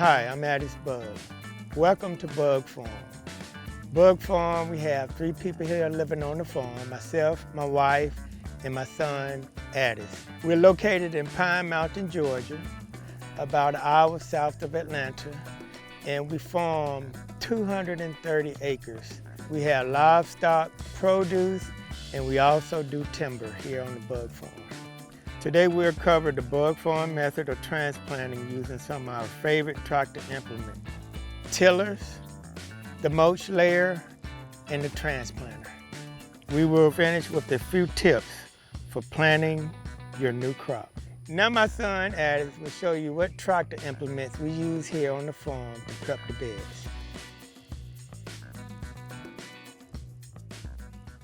Hi, I'm Addis Bugg. Welcome to Bugg Farm. Bugg Farm, we have 3 people here living on the farm, myself, my wife, and my son, Addis. We're located in Pine Mountain, Georgia, about an hour south of Atlanta, and we farm 230 acres. We have livestock, produce, and we also do timber here on the Bugg Farm. Today we'll cover the Bugg Farm method of transplanting using some of our favorite tractor implements: tillers, the mulch layer, and the transplanter. We will finish with a few tips for planting your new crop. Now my son Addis will show you what tractor implements we use here on the farm to prep the beds.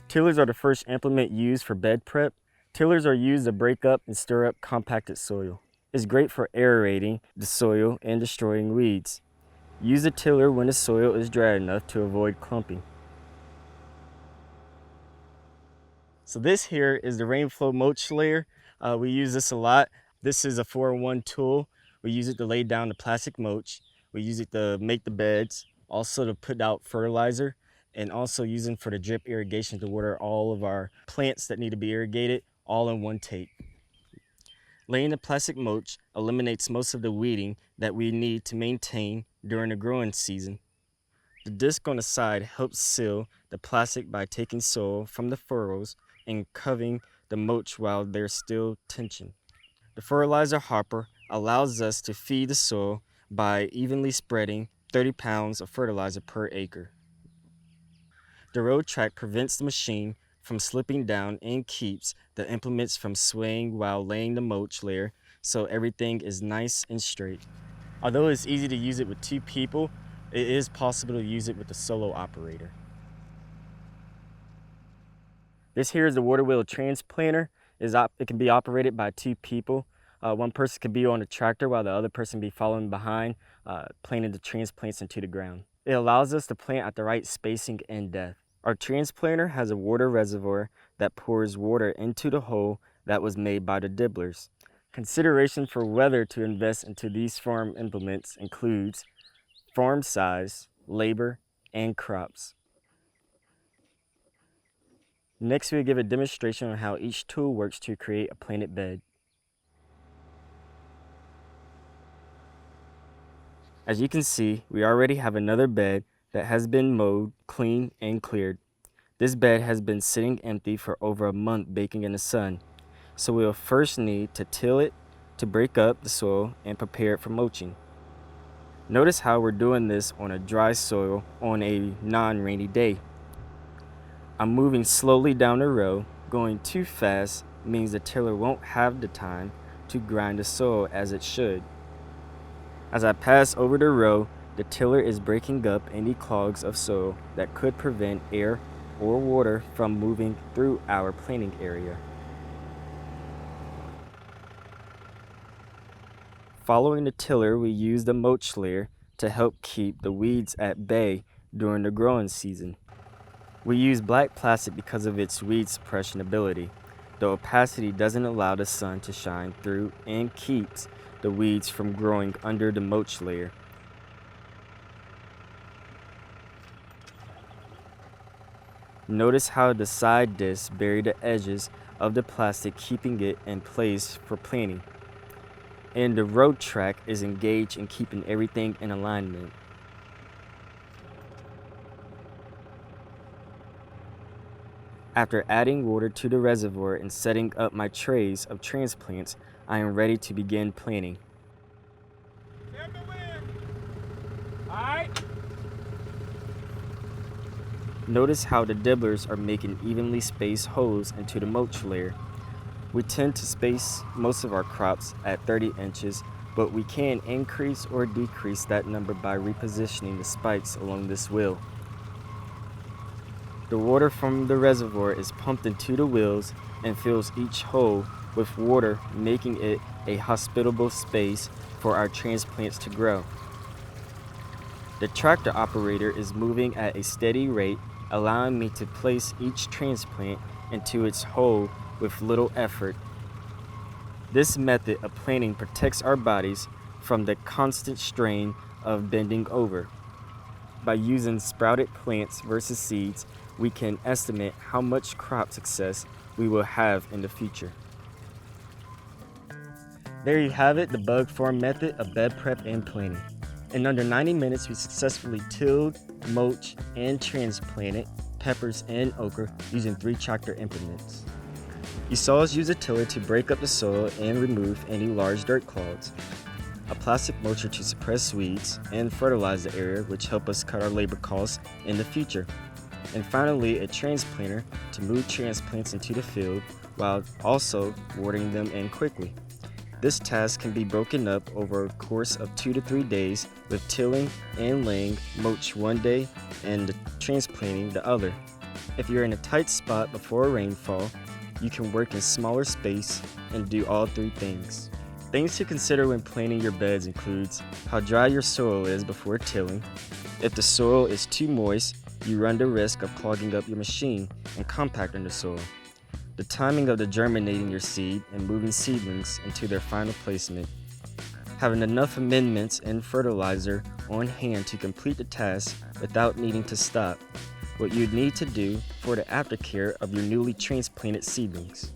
Tillers are the first implement used for bed prep. Tillers are used to break up and stir up compacted soil. It's great for aerating the soil and destroying weeds. Use a tiller when the soil is dry enough to avoid clumping. So this here is the Rainflow mulch layer. We use this a lot. This is a 4-in-1 tool. We use it to lay down the plastic mulch. We use it to make the beds, also to put out fertilizer, and also using for the drip irrigation to water all of our plants that need to be irrigated, all in one tape. Laying the plastic mulch eliminates most of the weeding that we need to maintain during the growing season. The disc on the side helps seal the plastic by taking soil from the furrows and covering the mulch while there's still tension. The fertilizer hopper allows us to feed the soil by evenly spreading 30 pounds of fertilizer per acre. The road track prevents the machine from slipping down and keeps the implements from swaying while laying the mulch layer, so everything is nice and straight. Although it's easy to use it with 2 people, it is possible to use it with a solo operator. This here is the water wheel transplanter. It can be operated by 2 people. One person could be on the tractor while the other person be following behind, planting the transplants into the ground. It allows us to plant at the right spacing and depth. Our transplanter has a water reservoir that pours water into the hole that was made by the dibblers. Consideration for whether to invest into these farm implements includes farm size, labor, and crops. Next, we'll give a demonstration on how each tool works to create a planted bed. As you can see, we already have another bed that has been mowed, cleaned, and cleared. This bed has been sitting empty for over a month baking in the sun, so we'll first need to till it to break up the soil and prepare it for mulching. Notice how we're doing this on a dry soil on a non-rainy day. I'm moving slowly down the row. Going too fast means the tiller won't have the time to grind the soil as it should. As I pass over the row, the tiller is breaking up any clogs of soil that could prevent air or water from moving through our planting area. Following the tiller, we use the mulch layer to help keep the weeds at bay during the growing season. We use black plastic because of its weed suppression ability. The opacity doesn't allow the sun to shine through and keeps the weeds from growing under the mulch layer. Notice how the side discs bury the edges of the plastic, keeping it in place for planting. And the road track is engaged in keeping everything in alignment. After adding water to the reservoir and setting up my trays of transplants, I am ready to begin planting. Notice how the dibblers are making evenly spaced holes into the mulch layer. We tend to space most of our crops at 30 inches, but we can increase or decrease that number by repositioning the spikes along this wheel. The water from the reservoir is pumped into the wheels and fills each hole with water, making it a hospitable space for our transplants to grow. The tractor operator is moving at a steady rate, allowing me to place each transplant into its hole with little effort. This method of planting protects our bodies from the constant strain of bending over. By using sprouted plants versus seeds, we can estimate how much crop success we will have in the future. There you have it, the Bugg Farm method of bed prep and planting. In under 90 minutes, we successfully tilled, mulched, and transplanted peppers and okra using 3 tractor implements. You saw us use a tiller to break up the soil and remove any large dirt clods, a plastic mulcher to suppress weeds and fertilize the area, which help us cut our labor costs in the future, and finally a transplanter to move transplants into the field while also watering them in quickly. This task can be broken up over a course of 2 to 3 days, with tilling and laying mulch one day and transplanting the other. If you're in a tight spot before a rainfall, you can work in smaller space and do all 3 things. Things to consider when planting your beds includes how dry your soil is before tilling. If the soil is too moist, you run the risk of clogging up your machine and compacting the soil. The timing of the germinating your seed and moving seedlings into their final placement. Having enough amendments and fertilizer on hand to complete the task without needing to stop. What you need to do for the aftercare of your newly transplanted seedlings.